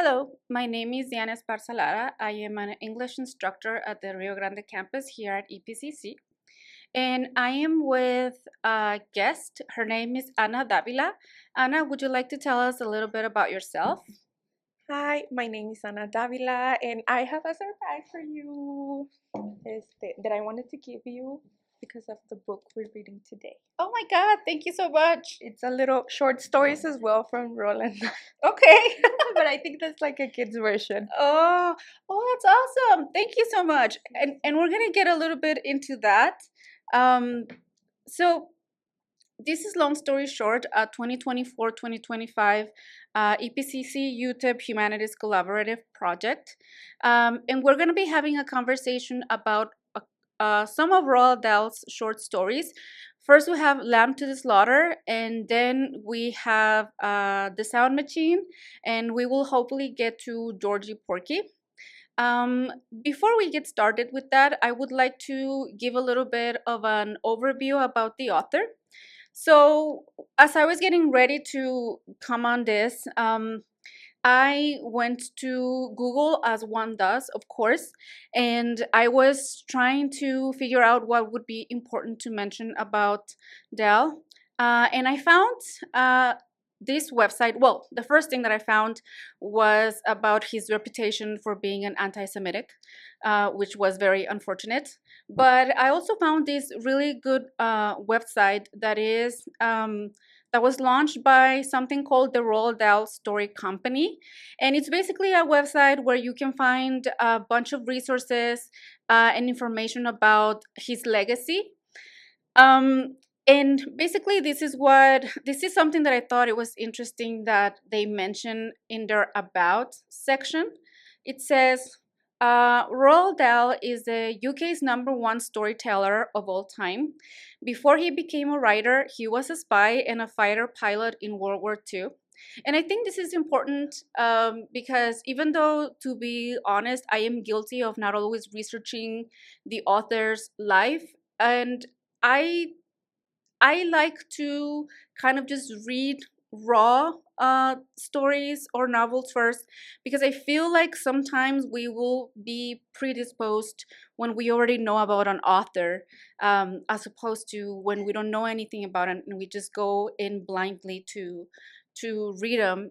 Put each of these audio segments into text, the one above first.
Hello, my name is Diana Esparza. I am an English instructor at the Rio Grande campus here at EPCC. And I am with a guest. Her name is Ana Davila. Ana, would you like to tell us a little bit about yourself? Hi, my name is Ana Davila, and I have a surprise for you that I wanted to give you because of the book we're reading today. Oh my God, thank you so much. It's a little short stories as well from Roland, Okay. but I think that's like a kid's version. That's awesome. Thank you so much. And we're gonna get a little bit into that. Um, so this is long story short, 2024-2025 EPCC UTEP Humanities Collaborative Project. And we're going to be having a conversation about some of Roald Dahl's short stories. First, we have Lamb to the Slaughter, and then we have The Sound Machine, and we will hopefully get to Georgie Porky. Um, Before we get started with that, I would like to give a little bit of an overview about the author. So, as I was getting ready to come on this, I went to Google, as one does, of course, and I was trying to figure out what would be important to mention about Dahl. And I found this website. Well, the first thing that I found was about his reputation for being an anti Semitic, which was very unfortunate. But I also found this really good website that was launched by something called the Roald Dahl Story Company. And it's basically a website where you can find a bunch of resources and information about his legacy. Um, and basically, this is something that I thought it was interesting that they mention in their About section. It says, Roald Dahl is the UK's #1 storyteller of all time. Before he became a writer, he was a spy and a fighter pilot in World War II. And I think this is important because even though, to be honest, I am guilty of not always researching the author's life, and I I like to kind of just read raw stories or novels first because I feel like sometimes we will be predisposed when we already know about an author, as opposed to when we don't know anything about it and we just go in blindly to read them.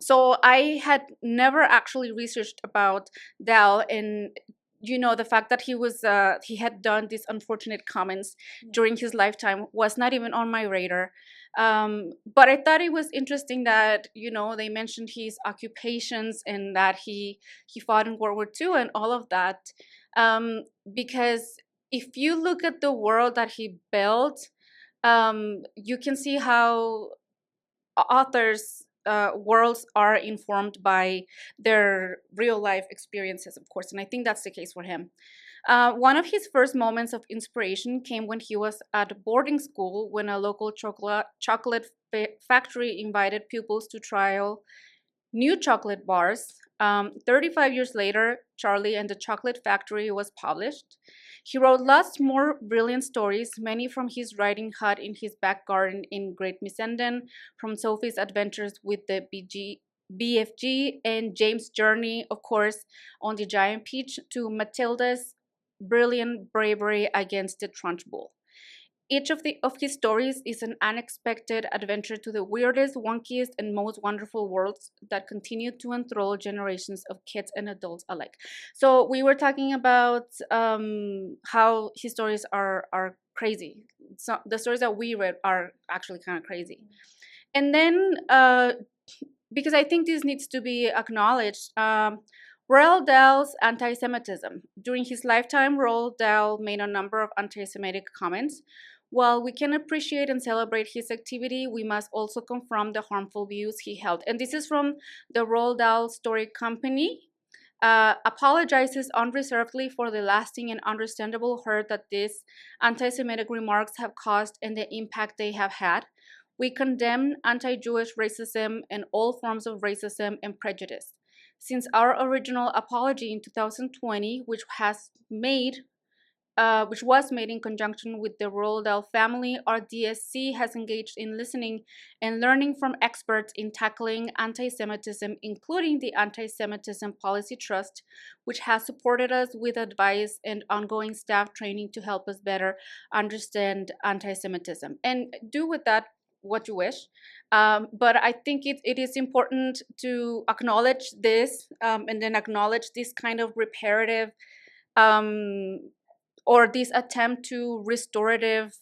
So I had never actually researched about Dal, and the fact that he had done these unfortunate comments during his lifetime was not even on my radar. But I thought it was interesting that they mentioned his occupations and that he fought in World War II and all of that, because if you look at the world that he built, you can see how authors' worlds are informed by their real life experiences, of course, and I think that's the case for him. One of his first moments of inspiration came when he was at boarding school when a local chocolate factory invited pupils to trial new chocolate bars. 35 years later, Charlie and the Chocolate Factory was published. He wrote lots more brilliant stories, many from his writing hut in his back garden in Great Missenden, from Sophie's adventures with the BFG, and James' journey, of course, on the giant peach, to Matilda's brilliant bravery against the Trunchbull. Each of his stories is an unexpected adventure to the weirdest, wonkiest, and most wonderful worlds that continue to enthrall generations of kids and adults alike. So we were talking about how his stories are crazy. So the stories that we read are actually kind of crazy. And then, because I think this needs to be acknowledged, Roald Dahl's anti-Semitism. During his lifetime, Roald Dahl made a number of anti-Semitic comments. While we can appreciate and celebrate his activity, we must also confront the harmful views he held. And this is from the Roald Dahl Story Company. Apologizes unreservedly for the lasting and understandable hurt that these anti-Semitic remarks have caused and the impact they have had. We condemn anti-Jewish racism and all forms of racism and prejudice. Since our original apology in 2020, which has made which was made in conjunction with the Roald Dahl family, our DSC has engaged in listening and learning from experts in tackling anti Semitism, including the Anti Semitism Policy Trust, which has supported us with advice and ongoing staff training to help us better understand anti Semitism. And do with that what you wish. But I think it is important to acknowledge this, and then acknowledge this kind of reparative, um, or this attempt to restorative,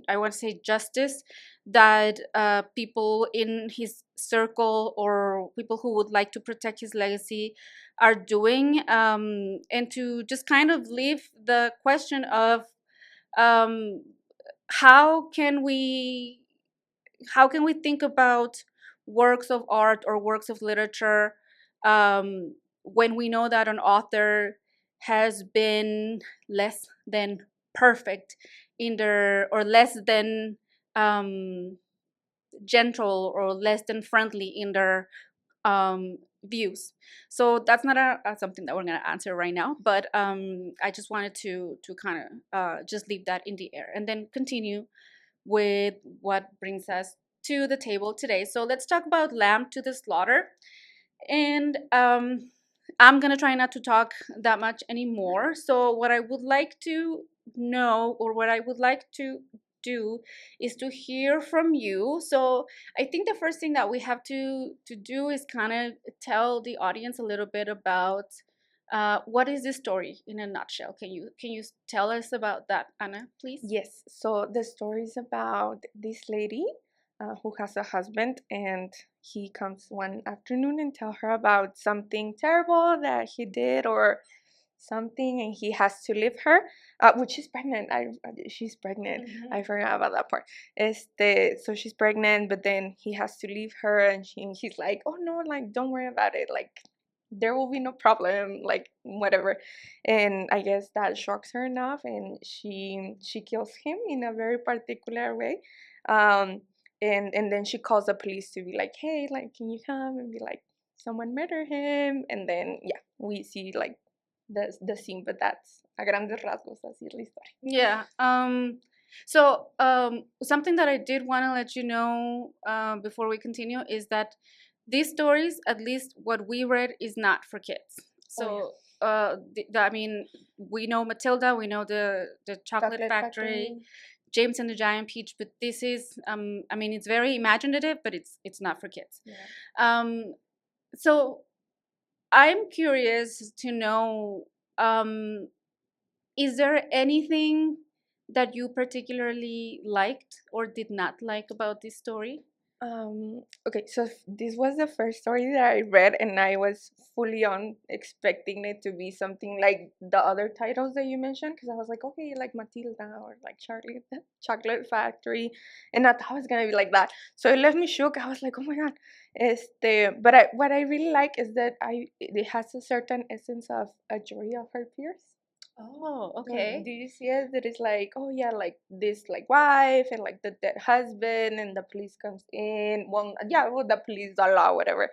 I want to say, justice that people in his circle or people who would like to protect his legacy are doing, and to just kind of leave the question of, um, how can we how can we think about works of art or works of literature, when we know that an author has been less than perfect in their, or less than um, gentle or less than friendly in their views. So that's not something that we're going to answer right now, but I just wanted to kind of just leave that in the air and then continue with what brings us to the table today. So let's talk about Lamb to the Slaughter. And I'm going to try not to talk that much anymore. So, what I would like to know, or what I would like to do, is to hear from you. So, I think the first thing that we have to do is kind of tell the audience a little bit about what is this story in a nutshell. Can you tell us about that, Anna, please? Yes, so the story is about this lady who has a husband, and he comes one afternoon and tell her about something terrible that he did or something, and he has to leave her, which she's pregnant. She's pregnant. Mhm. I forgot about that part. So she's pregnant, but then he has to leave her, and he's like, oh no, like don't worry about it, like there will be no problem, like whatever. And I guess that shocks her enough, and she kills him in a very particular way. um and then she calls the police to be like, hey, like can you come and be like, someone murdered him. And then yeah, we see like the scene, but that's a grandes rasgos así es la historia. Yeah. So, something that I did want to let you know, before we continue, is that these stories, at least what we read, is not for kids. So, I mean, we know Matilda, we know the Chocolate Chocolate Factory, Factory. James and the Giant Peach, but this is, I mean, it's very imaginative, but it's not for kids. Yeah. So I'm curious to know, um, is there anything that you particularly liked or did not like about this story? Okay, so this was the first story that I read, and I was fully on expecting it to be something like the other titles that you mentioned, because I was like, okay, like Matilda or like Charlie the Chocolate Factory, and I thought it was gonna be like that. So it left me shook. I was like, oh my god, but what I really like is that it has a certain essence of a jury of her peers. Oh, Like, okay. do you see it? That is like, oh yeah, like this like wife and like the dead husband, and the police comes in. Well, yeah, well the police, the law, whatever.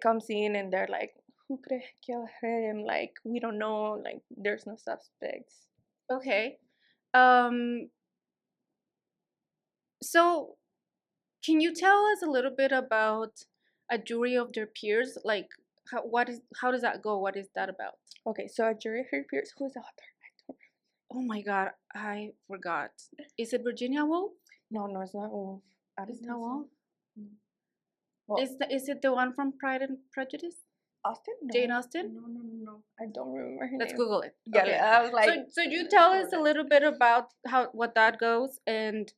Comes in, and they're like, who could have killed him? Like we don't know. Like there's no suspects. Okay. Um, so can you tell us a little bit about a jury of their peers? Like, how does that go? What is that about? Okay, so a jury of her peers. Who's the author? I don't. Oh my God, I forgot. Is it Virginia Woolf? No, no, it's not Wolf. I Is don't that think so. Woolf? No. Well, Is it the one from Pride and Prejudice? Austin? Jane No. Austen? No, no, no, no. I don't remember her Let's name. Google it. Yeah, Okay. I was like, So you tell us a Jordan. little bit about how what that goes, and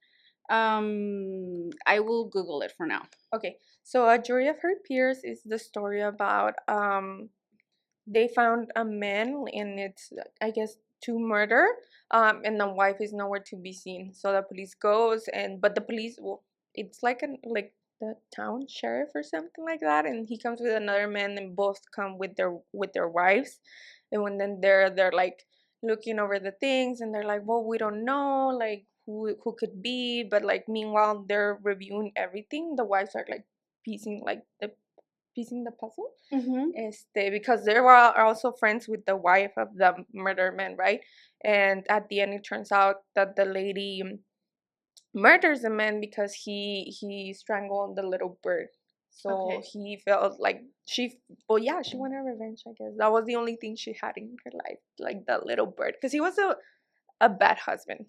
I will Google it for now. Okay, so a jury of her peers is the story about they found a man, and it's I guess to murder, and the wife is nowhere to be seen. So the police goes, and but the police, well, it's like like the town sheriff or something like that, and he comes with another man, and both come with their wives. And when then they're like looking over the things, and they're like, well, we don't know like who could be, but like meanwhile they're reviewing everything. The wives are like piecing like the piecing the puzzle, Mm-hmm. because they were also friends with the wife of the murdered man, right? and at the end it turns out that the lady murders the man because he strangled the little bird. So Okay. he felt like well, yeah, she wanted revenge. I guess that was the only thing she had in her life, like the little bird, because he was a bad husband.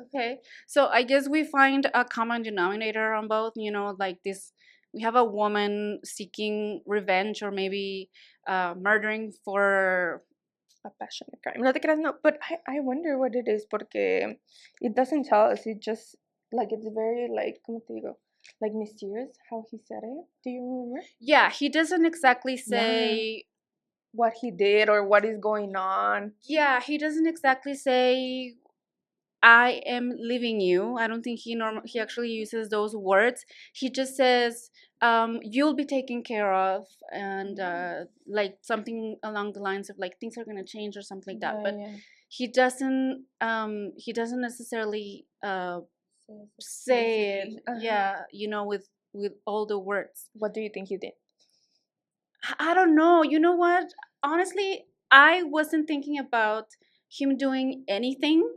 Okay. So I guess we find a common denominator on both, like this, we have a woman seeking revenge or maybe murdering for. A passionate crime. No te creas, no. But I wonder what it is porque it doesn't tell us. It just like it's very like como te digo, like mysterious how he said it. Do you remember? Yeah, he doesn't exactly Yeah. say. What he did or what is going on. Yeah, he doesn't exactly say I am leaving you. I don't think he actually uses those words. He just says you'll be taken care of, and like something along the lines of like things are gonna change or something like that. Yeah, But yeah. he doesn't necessarily say it. Explicitly. Uh-huh. Yeah, with all the words. What do you think he did? I don't know. You know what? Honestly, I wasn't thinking about him doing anything.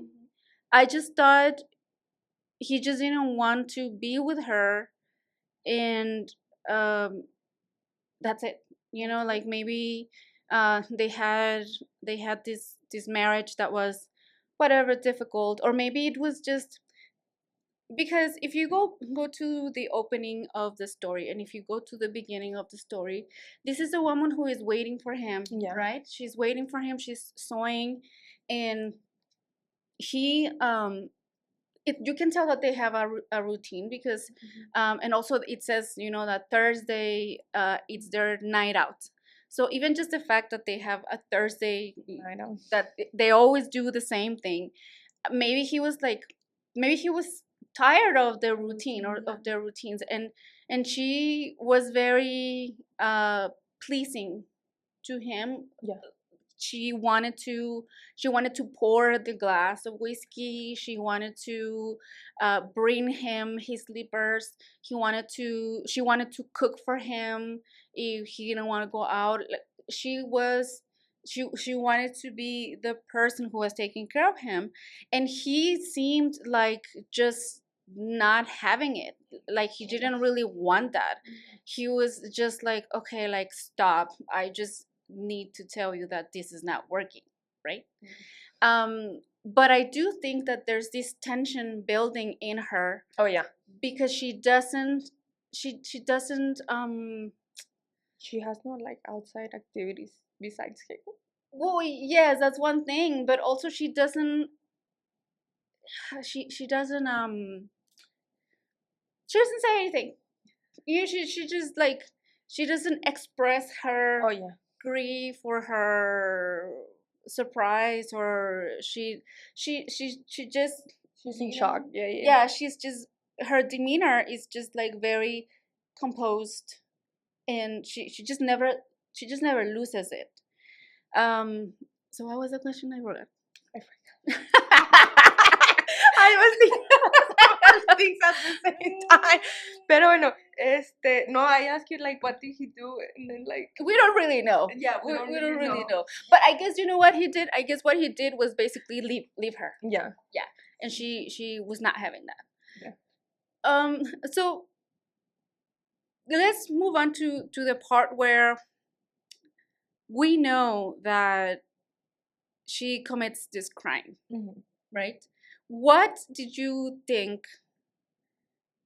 I just thought he just didn't want to be with her, and um that's it. Like maybe they had this marriage that was whatever difficult, or maybe it was just because if you go to the opening of the story, and if you go to the beginning of the story, this is a woman who is waiting for him, Yeah. right? She's waiting for him, she's sewing, and he you can tell that they have a routine because and also it says that Thursday it's their night out. So even just the fact that they have a Thursday, I know. that they always do the same thing, maybe he was like, maybe he was tired of the routine or of their routines, and she was very pleasing to him. Yeah. She wanted to pour the glass of whiskey. She wanted to bring him his slippers. She wanted to cook for him if he didn't want to go out. Like, she wanted to be the person who was taking care of him, and he seemed like just not having it. Like he didn't really want that. He was just like, okay, like stop. I just need to tell you that this is not working, right? But I do think that there's this tension building in her Oh yeah. because she doesn't. She has no like outside activities besides him. Well, yes, that's one thing, but also she doesn't say anything. She just like, she doesn't express her Oh yeah. grief or her surprise, or she just, She's in shock. Yeah, yeah. yeah, she's just, her demeanor is just like very composed, and she just never loses it. um so what was the question I wrote? I I was thinking several things at the same time. Pero bueno, no, I asked you like what did he do, and then like We don't really know. yeah, We don't really know. But I guess you know what he did. I guess what he did was basically leave her. Yeah. Yeah, and she was not having that. Yeah. So let's move on to the part where we know that she commits this crime, right? What did you think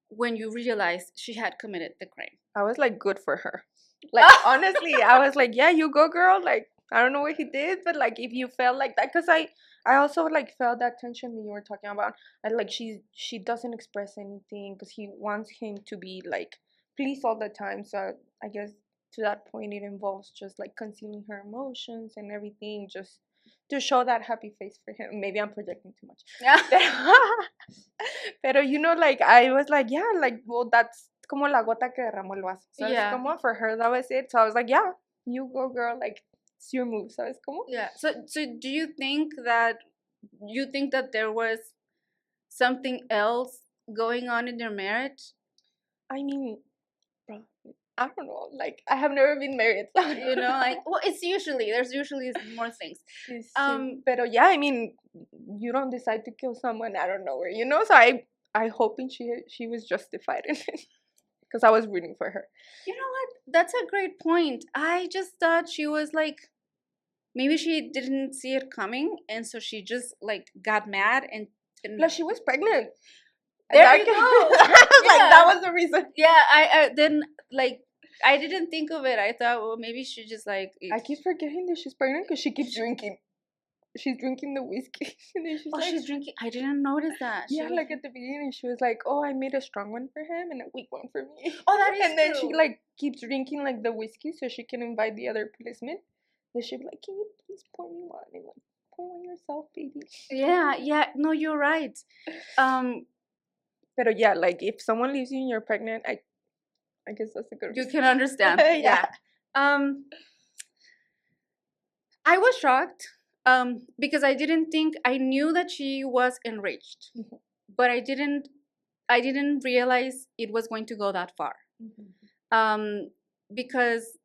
when you realized she had committed the crime? I was like, good for her. Like honestly, I was like, yeah, you go, girl. Like I don't know what he did, but like if you felt like that, because I also like felt that tension that you were talking about, and like she doesn't express anything because he wants him to be like pleased all the time. So I guess to that point, it involves just like concealing her emotions and everything, just to show that happy face for him. Maybe I'm projecting too much. Pero like I was like, yeah, like well, that's como la gota que derramó el vaso. ¿Sabes Yeah. cómo? For her, that was it. So I was like, yeah, you go, girl. Like it's your move. ¿Sabes cómo? Yeah. So do you think that there was something else going on in their marriage? I mean, bro, I don't know. Like I have never been married, so You know, like, well, it's usually there's usually more things. Sí, sí. Pero yeah, I mean, you don't decide to kill someone out of nowhere, you know. So I hoping she was justified in it because I was rooting for her. You know what? That's a great point. I just thought she was like, maybe she didn't see it coming, and so she just like got mad and Plus, she was pregnant. there That you can- go. like Yeah. that was the reason. Yeah, I then like I didn't think of it. I thought, well, maybe she just like I keep forgetting that she's pregnant because she keeps drinking. She's drinking the whiskey, and then she's oh, like, she's drinking. I didn't notice that. She yeah, was, like at the beginning, she was like, "Oh, I made a strong one for him and a weak one for me." oh, that is And then she true. like keeps drinking like the whiskey so she can invite the other policemen. Then she'd be like, "Can you please pour me one? And like, pour one yourself, baby." Yeah, yeah. No, you're right. But yeah, like if someone leaves you and you're pregnant, I guess that's a good You reason. can understand. Yeah. Yeah. Um, I was shocked. Because I didn't think I knew that she was enraged, Mhm. but I didn't realize it was going to go that far. Because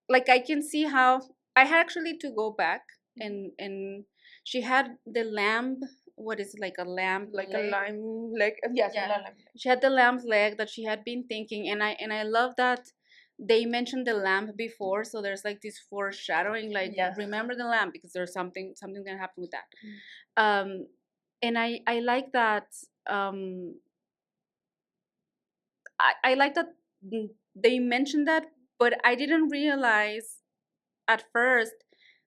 like I can see how I had actually to go back and she had the lamb. What is it, like a lamb Like leg? a lime, like yes, Yeah. a lime. She had the lamb's leg that she had been thinking, and I love that they mentioned the lamb before, so there's like this foreshadowing, like Yeah. remember the lamb because there's something gonna happen with that. And I like that. I like that they mentioned that, but I didn't realize at first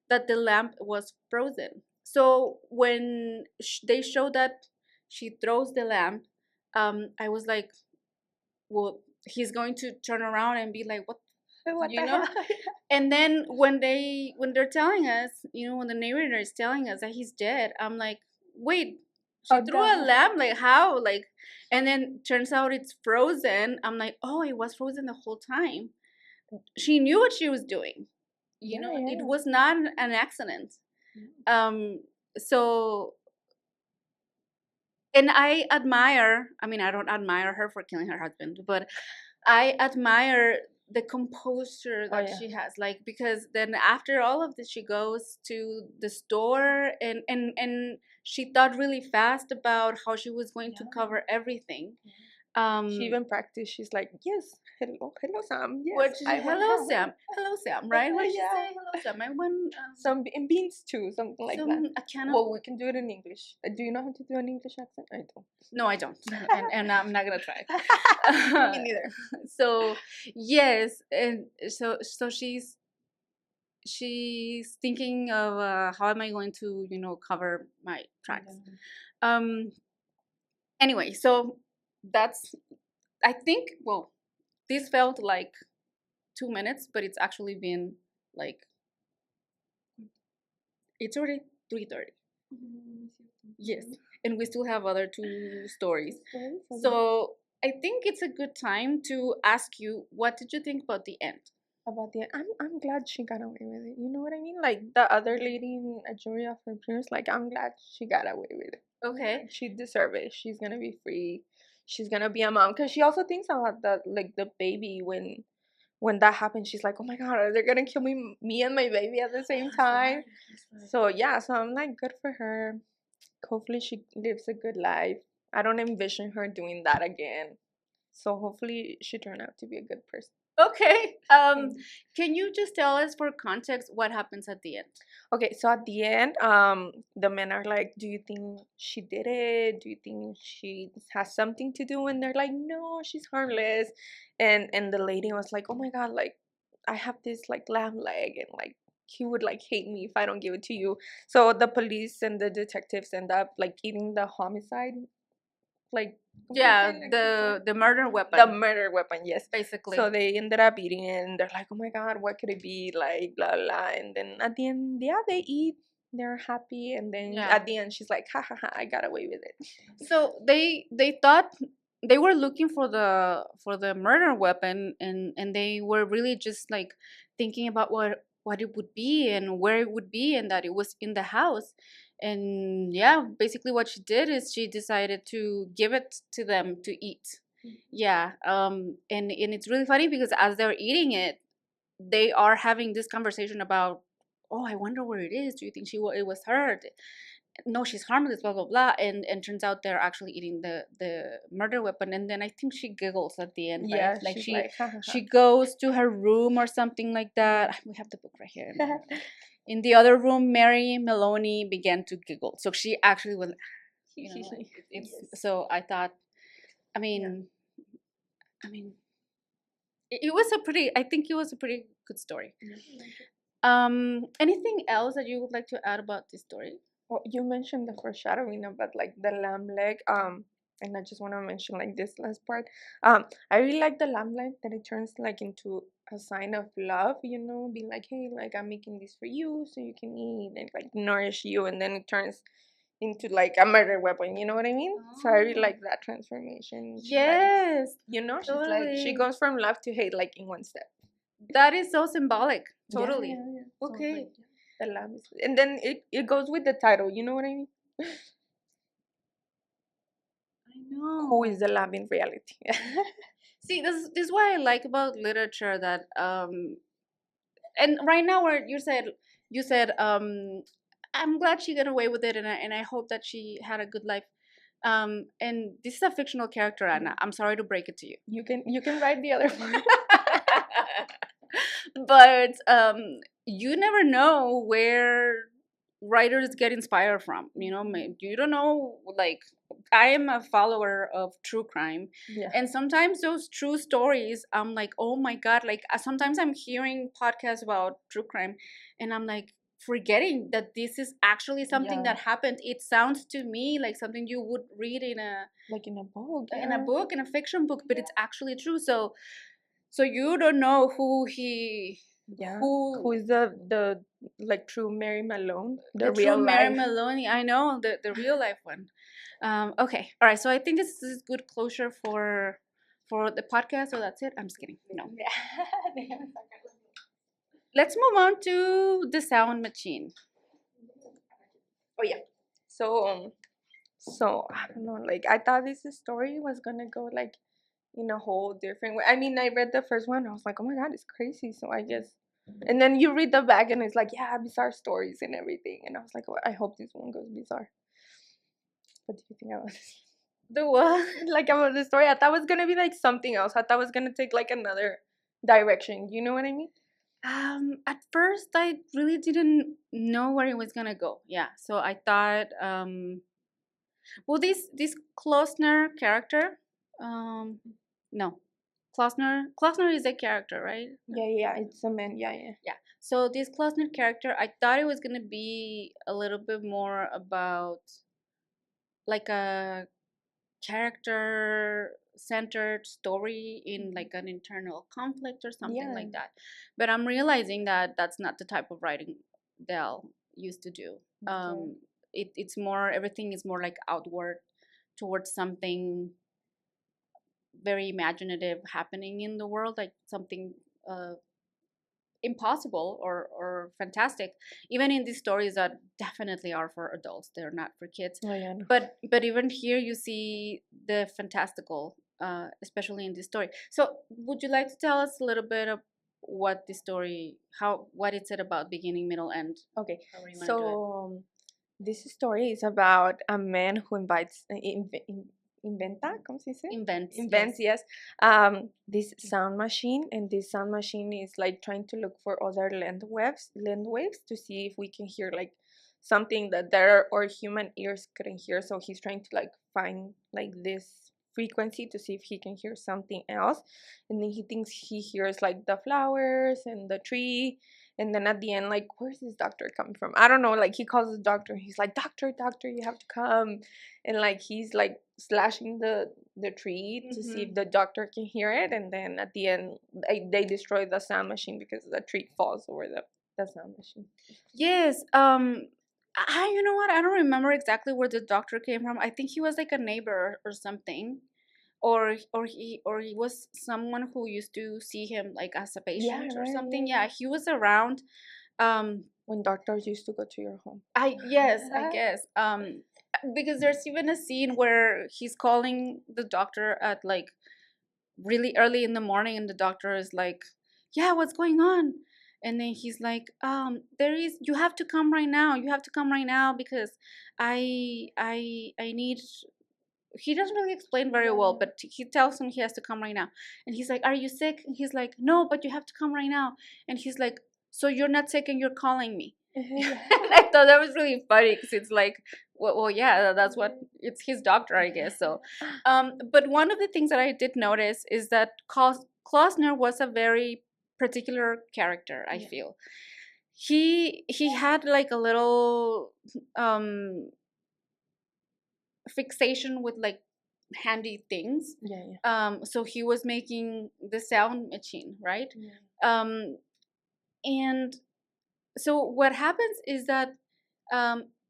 that the lamp was frozen. So when they show that she throws the lamp, I was like, well, he's going to turn around and be like, what, What you the know? hell? And then when they're telling us, you know, when the narrator is telling us that he's dead, I'm like, wait, she Oh, threw a duh. lamp, like how? Like, and then turns out it's frozen. I'm like, oh, it was frozen the whole time. She knew what she was doing. You know, Yeah, it yeah. was not an accident. Um, so and I admire, I mean, I don't admire her for killing her husband, but I admire the composure Oh that yeah. she has, like, because then after all of this she goes to the store and she thought really fast about how she was going to cover everything. She even practiced. She's like, yes, hello, Sam. Yes, What she I said, want hello Sam, right? What did she Yeah. say? Hello Sam. I want And beans too, something like that. a can of. Well, we can do it in English. Do you know how to do an English accent? I don't. No, I don't, and I'm not gonna try. Me neither. So yes, and so she's thinking of how am I going to cover my tracks. Um. Anyway, so that's I think well, this felt like 2 minutes, but it's actually been like it's already 3:30. Yes, and we still have other two stories. So I think it's a good time to ask you, what did you think about the end? About the I'm glad she got away with it. You know what I mean? Like the other lady in a jury of her peers, like I'm glad she got away with it. Okay. She deserves it. She's gonna be free. She's gonna be a mom because she also thinks about the baby when that happens. She's like, oh my god, are they gonna kill me and my baby at the same time? So yeah, so I'm like, good for her. Hopefully she lives a good life. I don't envision her doing that again. So hopefully she turned out to be a good person. Okay. Can you just tell us for context what happens at the end? Okay, so at the end, the men are like, "Do you think she did it? Do you think she has something to do?" And they're like, "No, she's harmless." And the lady was like, "Oh my god, like I have this like lamb leg, and like he would like hate me if I don't give it to you." So the police and the detectives end up like eating the homicide, like Yeah, like, the murder weapon. the murder weapon, yes. Basically. So they ended up eating it, and they're like, "Oh my god, what could it be?" Like blah blah. And then at the end, yeah, they eat. They're happy, and then Yeah. at the end, she's like, "Ha ha ha! I got away with it." So they thought they were looking for the murder weapon, and they were really just like thinking about what it would be and where it would be, and that it was in the house. And yeah, basically what she did is she decided to give it to them to eat. Yeah. And it's really funny because as they're eating it, they are having this conversation about, oh, I wonder where it is. Do you think it was her? No, she's harmless, blah blah blah. And turns out they're actually eating the murder weapon. And then I think she giggles at the end, right? Yeah, Like she's like, ha ha she goes to her room or something like that. We have the book right here. In the other room, Mary Maloney began to giggle. So she actually was, like, it's Yes. so I thought, I mean, I mean, it was a pretty. I think it was a pretty good story. Anything else that you would like to add about this story? Well, you mentioned the foreshadowing about like the lamb leg. And I just want to mention like this last part. I really like the lamb leg that it turns like into a sign of love. Being like, hey, like I'm making this for you so you can eat and like nourish you, and then it turns into like a murder weapon. You know what I mean? So I really like that transformation. Yes, She's like she goes from love to hate like in one step. That is so symbolic. Yeah, Totally. yeah. So, Okay. like, the lamb is, and then it goes with the title. You know what I mean? I know. Who is the lamb in reality? See, this is what I like about literature that and right now where you said I'm glad she got away with it, and I hope that she had a good life. And this is a fictional character, Anna. I'm sorry to break it to you. You can write the other part. But you never know where writers get inspired from. You don't know. Like, I am a follower of true crime, Yeah. and sometimes those true stories, I'm like, oh my god. Like, sometimes I'm hearing podcasts about true crime, and I'm like forgetting that this is actually something Yeah. that happened. It sounds to me like something you would read in a Like in a book. in a fiction book, but it's actually true. So you don't know who he Yeah. who Who is the like true Mary Malone? The the true real Mary life. Maloney. I know the real life one. Okay, all right. So I think this is good closure for the podcast. So that's it. I'm just kidding. No. Yeah. Let's move on to the sound machine. Oh yeah. So I don't know. Like I thought this story was gonna go like in a whole different way. I mean, I read the first one. I was like, oh my god, it's crazy. So I just, and then you read the back, and it's like, yeah, bizarre stories and everything. And I was like, oh, I hope this one goes bizarre. What do you think about this? The what? Like about the story? I thought it was gonna be like something else. I thought it was gonna take like another direction. You know what I mean? At first I really didn't know where it was gonna go. Yeah. So I thought, well, this Klosner character, no, Klosner is a character, right? Yeah. It's a man. Yeah. Yeah. So this Klosner character, I thought it was gonna be a little bit more about like a character centered story in like an internal conflict or something Yeah. like that. But I'm realizing that that's not the type of writing Dell used to do. Okay. It's more, everything is more like outward towards something very imaginative happening in the world, like something uh, impossible or fantastic, even in these stories that definitely are for adults, they're not for kids. Oh yeah. No. But even here you see the fantastical, especially in this story. So would you like to tell us a little bit of what the story, what it's about, beginning, middle, end? Okay. However you want to do it. So this story is about a man who ¿cómo se dice? Invents, yes. This sound machine, and this sound machine is like trying to look for other land waves to see if we can hear like something that their or human ears couldn't hear. So he's trying to like find like this frequency to see if he can hear something else, and then he thinks he hears like the flowers and the tree. And then at the end, like, where's this doctor coming from? I don't know. Like, he calls the doctor. He's like, doctor, you have to come. And like, he's like slashing the tree to see if the doctor can hear it. And then at the end, they destroy the sound machine because the tree falls over the sound machine. Yes. You know what? I don't remember exactly where the doctor came from. I think he was like a neighbor or something, or he was someone who used to see him like as a patient or right, something. yeah. Yeah, he was around. When doctors used to go to your home. I guess. Because there's even a scene where he's calling the doctor at like really early in the morning, and the doctor is like, yeah, what's going on? And then he's like, there is, you have to come right now, you have to come right now, because I need, he doesn't really explain very well, but he tells him he has to come right now. And he's like, are you sick? And he's like, no, but you have to come right now. And he's like, so you're not sick and you're calling me? Yeah. And I thought that was really funny, because it's like, well, yeah, that's what, it's his doctor, I guess. So, but one of the things that I did notice is that Klausner was a very particular character, I feel. He had like a little fixation with like handy things. So he was making the sound machine, right? And so what happens is that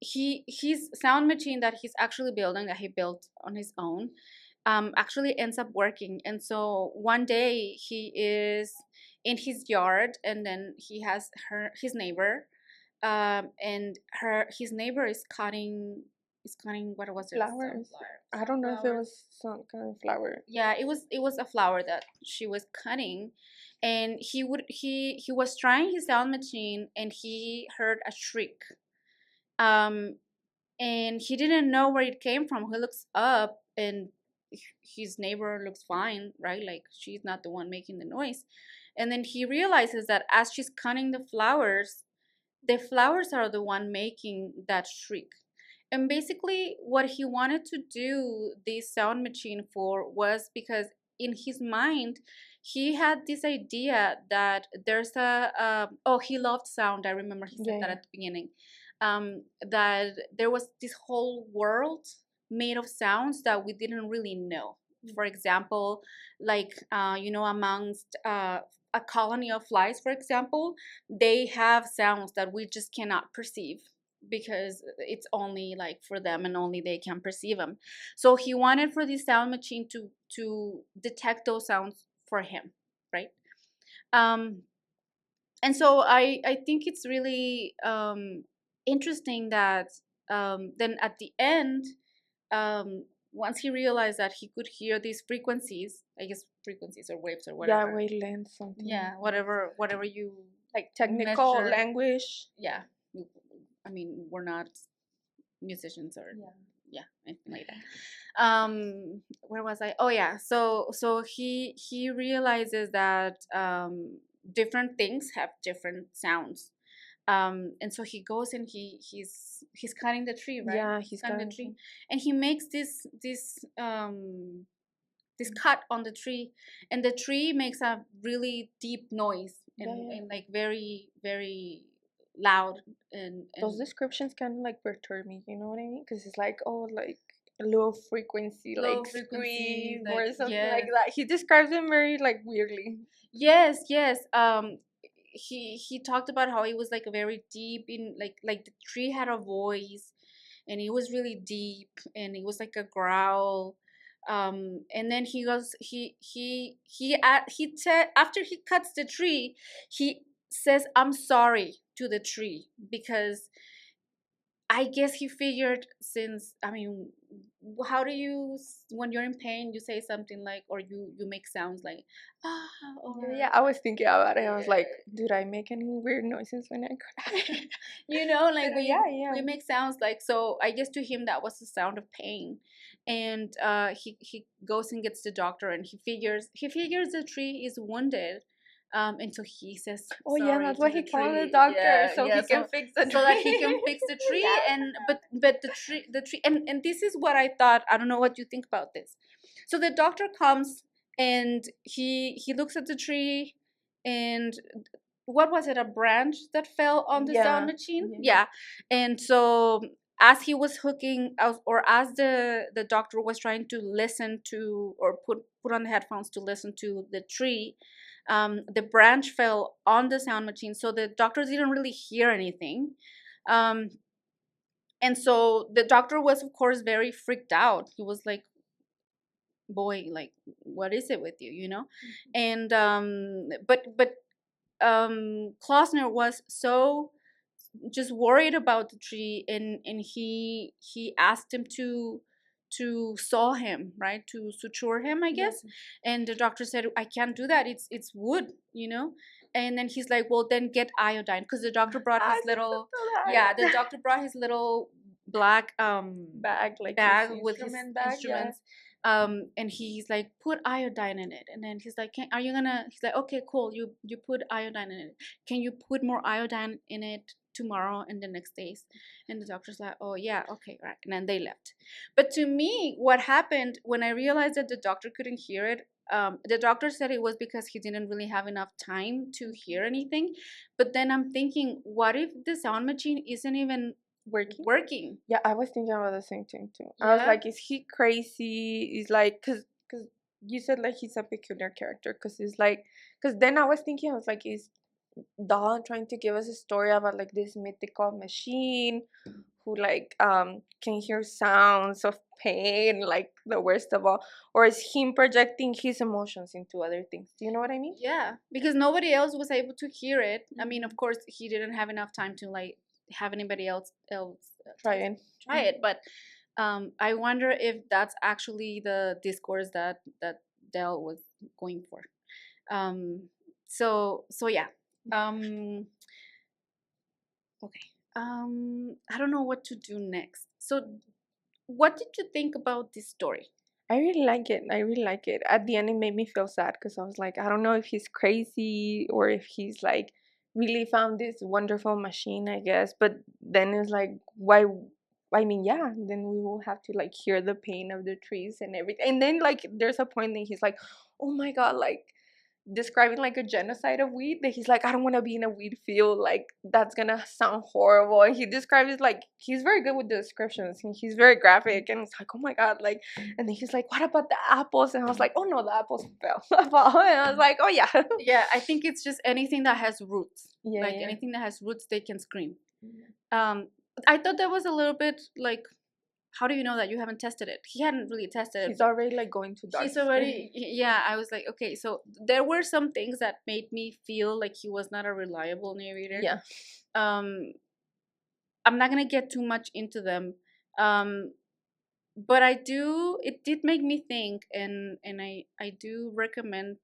his sound machine that he's actually building, that he built on his own, actually ends up working. And so one day he is in his yard, and then he has his neighbor, and his neighbor is cutting, what was it? Flowers. I don't know if it was some kind of flower. Yeah, it was a flower that she was cutting, and he was trying his sound machine, and he heard a shriek. Um, and he didn't know where it came from. He looks up, and his neighbor looks fine, right? Like, she's not the one making the noise. And then he realizes that as she's cutting the flowers are the one making that shriek. And basically, what he wanted to do this sound machine for was because in his mind, he had this idea that there's oh, he loved sound. I remember he said that at the beginning. That there was this whole world made of sounds that we didn't really know. For example, like, amongst a colony of flies, for example, they have sounds that we just cannot perceive, because it's only like for them, and only they can perceive them. So he wanted for this sound machine to detect those sounds for him, right? um and so I think it's really interesting that then at the end, once he realized that he could hear these frequencies, I guess frequencies or waves or Yeah, whatever. wavelength, something. Yeah, whatever you Like technical measure. language. Yeah, I mean, we're not musicians or yeah, anything like that. Where was I? Oh yeah, so he realizes that different things have different sounds. And so he goes, and he's cutting the tree, right? Yeah, he's cutting the cutting tree, and he makes this cut on the tree, and the tree makes a really deep noise, and like very, very loud. And those descriptions kind of like perturb me, you know what I mean? Because it's like, oh, like a low frequency, low like frequencies, scream like, or something like yes, that. He describes them very like weirdly. yes. He talked about how it was like a very deep, in like the tree had a voice, and it was really deep, and it was like a growl. And then he goes, he said, after he cuts the tree, he says, I'm sorry to the tree, because I guess he figured, since, I mean, how do you, when you're in pain, you say something like, or you make sounds like, ah, or Yeah, I was thinking about it. I was like, did I make any weird noises when I cried? like But we make sounds like, so I guess to him that was the sound of pain. And he goes and gets the doctor, and he figures the tree is wounded. And so he says, oh yeah, sorry that's to why the he called the tree. doctor, Yeah, so yeah. he can fix the So that he tree. can fix the tree. Yeah. And but the tree, and this is what I thought. I don't know what you think about this. So the doctor comes, and he looks at the tree, and what was it, a branch that fell on the sound machine? Yeah. And so as he was hooking, or as the doctor was trying to listen to, or put on the headphones to listen to the tree, the branch fell on the sound machine, so the doctor didn't really hear anything. um, and so the doctor was, of course, very freaked out. He was like, boy, like, what is it with you, and but Klausner was so just worried about the tree, and he asked him to saw him, right? To suture him, I Yeah. guess. And the doctor said, I can't do that. It's wood, you know. And then he's like, well, then get iodine, because the doctor brought his I think little, yeah, the that's doctor brought his little black bag, like his bag with his instrument bag. Yeah. instruments. And he's like, put iodine in it. And then he's like, are you gonna, he's like, okay, cool, you put iodine in it. Can you put more iodine in it tomorrow and the next days? And the doctor's like, oh yeah, okay, right. And then they left. But to me, what happened when I realized that the doctor couldn't hear it, the doctor said it was because he didn't really have enough time to hear anything. But then I'm thinking, what if the sound machine isn't even working? Yeah, I was thinking about the same thing too. I was Yeah. like, is he crazy? Is like, cause you said like he's a peculiar character. Cause it's like, cause then I was thinking, I was like, is Dahl trying to give us a story about like this mythical machine who like can hear sounds of pain, like the worst of all, or is him projecting his emotions into other things? Do you know what I mean? Yeah, because nobody else was able to hear it. I mean, of course, he didn't have enough time to like have anybody else Trying. try it. But I wonder if that's actually the discourse that Dell was going for. Um, so yeah. Um, okay. I don't know what to do next. So, what did you think about this story? I really like it. I really like it. At the end, it made me feel sad because I was like, I don't know if he's crazy or if he's like really found this wonderful machine, I guess. But then it's like, why? I mean, yeah, then we will have to like hear the pain of the trees and everything. And then, like, there's a point that he's like, oh my God, like, describing like a genocide of weed that he's like, I don't want to be in a weed field, like that's gonna sound horrible. And he describes it like he's very good with the descriptions and he's very graphic, and it's like, oh my God, like. And then he's like, what about the apples? And I was like, oh no, the apples fell. And I was like, oh yeah. Yeah, I think it's just anything that has roots. Yeah, Like yeah. anything that has roots, they can scream. I thought that was a little bit like, how do you know that you haven't tested it? He hadn't really tested it. He's already like going to dark. He's already, yeah. I was like, okay, so there were some things that made me feel like he was not a reliable narrator. Yeah. I'm not gonna get too much into them. But it did make me think, and I do recommend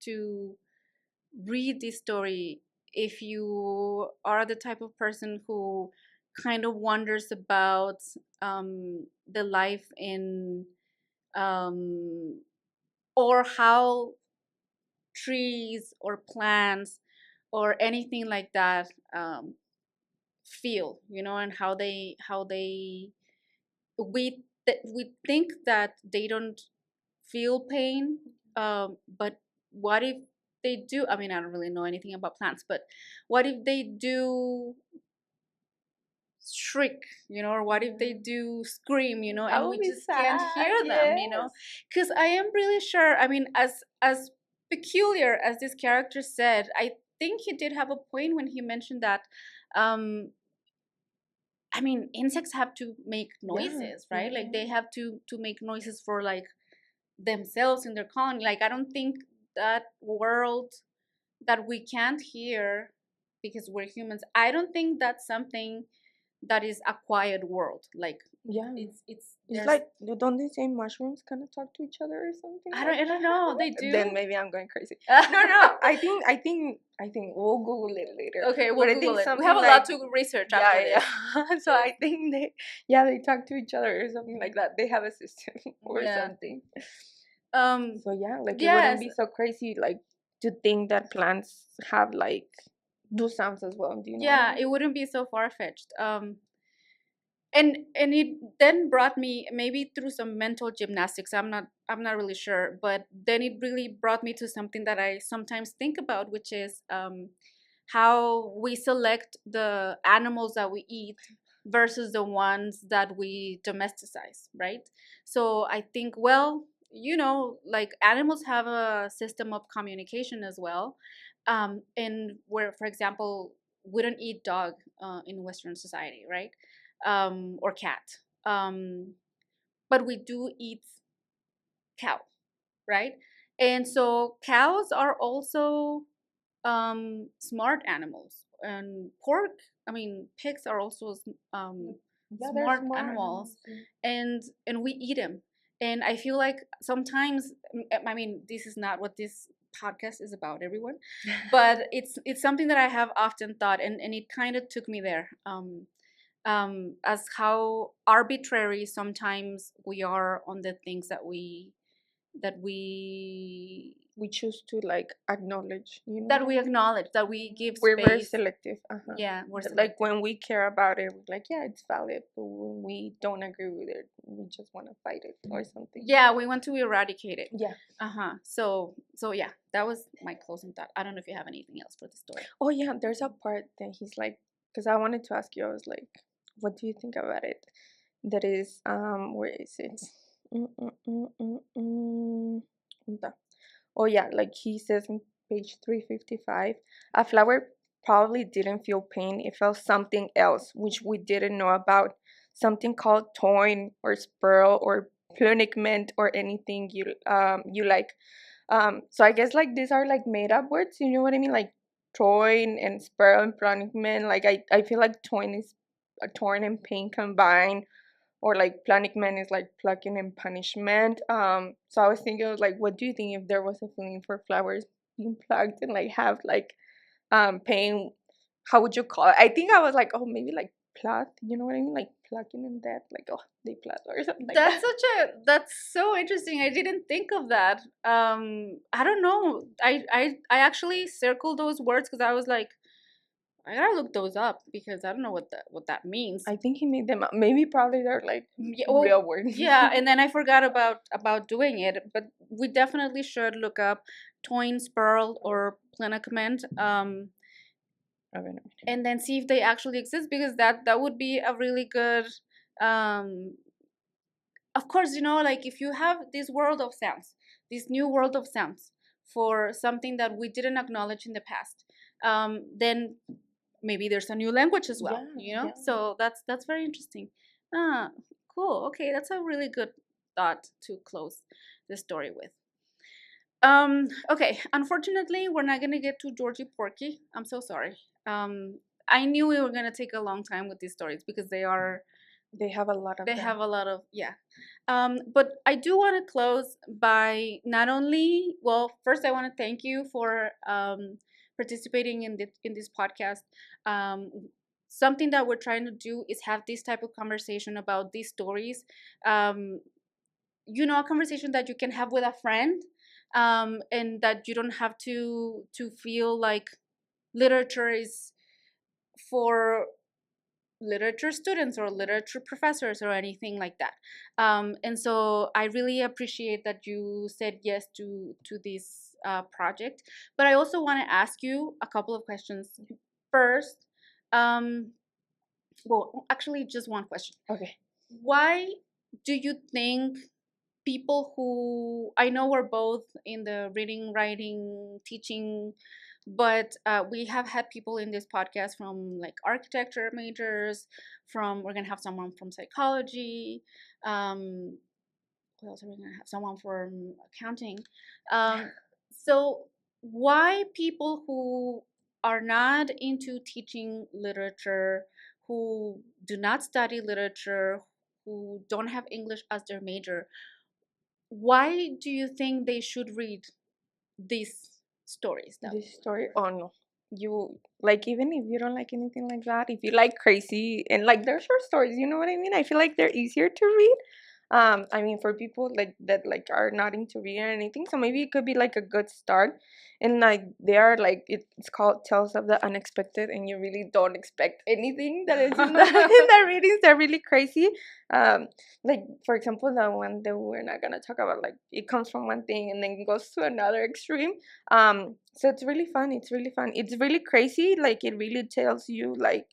to read this story if you are the type of person who kind of wonders about the life in um, or how trees or plants or anything like that feel, you know, and how they we think that they don't feel pain, but what if they do? I mean, I don't really know anything about plants, but what if they do shriek, you know, or what if they do scream, you know, That and would we be just can't sad. hear them, you know? Because I am really sure, I mean, as peculiar as this character said, I think he did have a point when he mentioned that um I mean, insects have to make noises, right? Like they have to make noises for like themselves in their colony. Like I don't think that world that we can't hear because we're humans, I don't think that's something that is a quiet world. Like Yeah. it's It's there's, like, don't they say mushrooms kind of talk to each other or something? I don't know. They do. Then maybe I'm going crazy. No. I think we'll Google it later. Okay, we'll But I Google think it. We have a something lot like, to research after this. yeah. So I think they talk to each other or something like that. They have a system or Yeah. something. Um So yeah, like it yes. wouldn't be so crazy like to think that plants have like do sounds as well. Do you know? Yeah, it wouldn't be so far fetched. And it then brought me, maybe through some mental gymnastics, I'm not really sure, but then it really brought me to something that I sometimes think about, which is how we select the animals that we eat versus the ones that we domesticize, right? So I think, well, you know, like animals have a system of communication as well. And where, for example, we don't eat dog in Western society, right? Or cat. Um, but we do eat cow, right? And so cows are also smart animals, and pork. I mean, pigs are also Yeah, they're smart smart animals, animals. Yeah. and we eat them. And I feel like sometimes, I mean, this is not what this podcast is about, everyone, but it's something that I have often thought, and it kind of took me there. As how arbitrary sometimes we are on the things We choose to like acknowledge, you know what that I we mean? acknowledge, that we give We're very space. selective. Uh-huh. Yeah, we're Like selective. when we care about it, we're like, yeah, it's valid. But when we don't agree with it, we just want to fight it or something. Yeah, we want to eradicate it. Yeah. Uh-huh. So yeah, that was my closing thought. I don't know if you have anything else for the story. Oh yeah, there's a part that he's like, because I wanted to ask you. I was like, what do you think about it? That is, where is it? Mm, mm, mm, mm, mm. Da. Oh yeah, like he says in page 355, a flower probably didn't feel pain. It felt something else, which we didn't know about. Something called toin or sperl or plumagement or anything you like. So I guess like these are like made up words. You know what I mean? Like toin and sperl and plumagement. Like I feel like toin is a torn and pain combined, or like punishment is like plucking and punishment. So I was thinking, I was like, what do you think if there was a feeling for flowers being plucked and like have like pain? How would you call it? I think I was like, oh, maybe like pluck. You know what I mean? Like plucking and death. Like, oh, they pluck or something like That's that. that's so interesting. I didn't think of that. I don't know. I actually circled those words because I was like, I gotta look those up because I don't know what that means. I think he made them up. Maybe probably they're like Yeah, real well, words. yeah, and then I forgot about doing it, but we definitely should look up Toyn Spurl or Plenacament, I don't know. and then see if they actually exist, because that would be a really good. Um, of course, like if you have this world of sounds, this new world of sounds for something that we didn't acknowledge in the past, then maybe there's a new language as well. Yeah, yeah. So that's very interesting. Ah, cool. Okay, that's a really good thought to close the story with. Okay, unfortunately we're not gonna get to Georgie Porky. I'm so sorry. I knew we were gonna take a long time with these stories because They have a lot of they them. have a lot of, yeah. But I do want to close by not only, well, first I want to thank you for participating in this podcast. Um, Something that we're trying to do is have this type of conversation about these stories. Um, a conversation that you can have with a friend, and that you don't have to feel like literature is for literature students or literature professors or anything like that. And so I really appreciate that you said yes to this project. But I also want to ask you a couple of questions. First, um, well, actually, just one question. Okay. Why do you think people who, I know we're both in the reading, writing, teaching, but we have had people in this podcast from like architecture majors, we're gonna have someone from psychology, um, what else are we gonna have? Someone from accounting. So why people who are not into teaching literature, who do not study literature, who don't have English as their major, why do you think they should read these stories, This Davila? story, oh no. You like, even if you don't like anything like that, if you like crazy and like they're short stories, you know what I mean? I feel like they're easier to read. I mean, for people like that like are not into reading or anything, so maybe it could be like a good start. And like they are like, it's called Tales of the Unexpected, and you really don't expect anything that is in the in the readings. They're really crazy. Um, like for example, the one that we're not gonna talk about, like it comes from one thing and then goes to another extreme. So it's really fun. It's really fun. It's really crazy. Like it really tells you like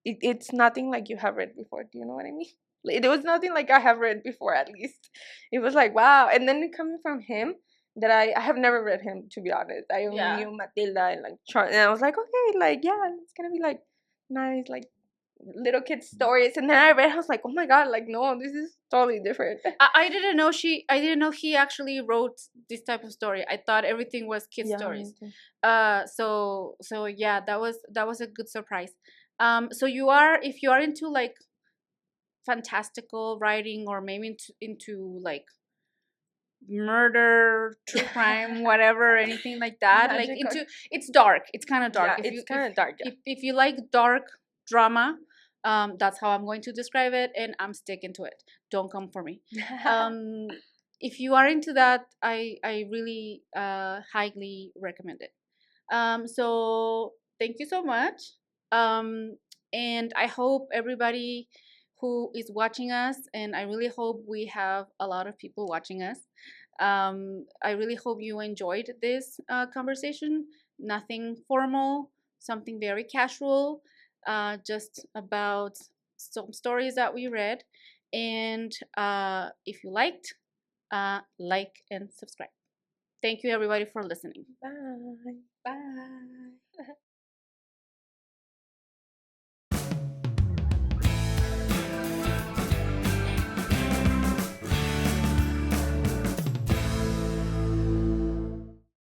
it's nothing like you have read before. Do you know what I mean? Like, it was nothing like I have read before. At least it was like wow. And then it coming from him that I have never read him, to be honest. I only Yeah. knew Matilda and like and I was like okay, like yeah, it's gonna be like nice, like little kid stories. And then I read, I was like oh my god, like no, this is totally different. I didn't know I didn't know he actually wrote this type of story. I thought everything was kid Yeah, me stories. too. So yeah, that was a good surprise. So you are, if you are into like fantastical writing, or maybe into like murder, true crime, whatever, anything like that, like Magical. into, it's dark, it's kind of dark. Yeah, it's kind of dark. Yeah. If you like dark drama, that's how I'm going to describe it, and I'm sticking to it. Don't come for me. If you are into that, I really highly recommend it. So thank you so much. And I hope everybody who is watching us, and I really hope we have a lot of people watching us. I really hope you enjoyed this conversation. Nothing formal, something very casual, just about some stories that we read. And if you liked, like and subscribe. Thank you, everybody, for listening. Bye. Bye.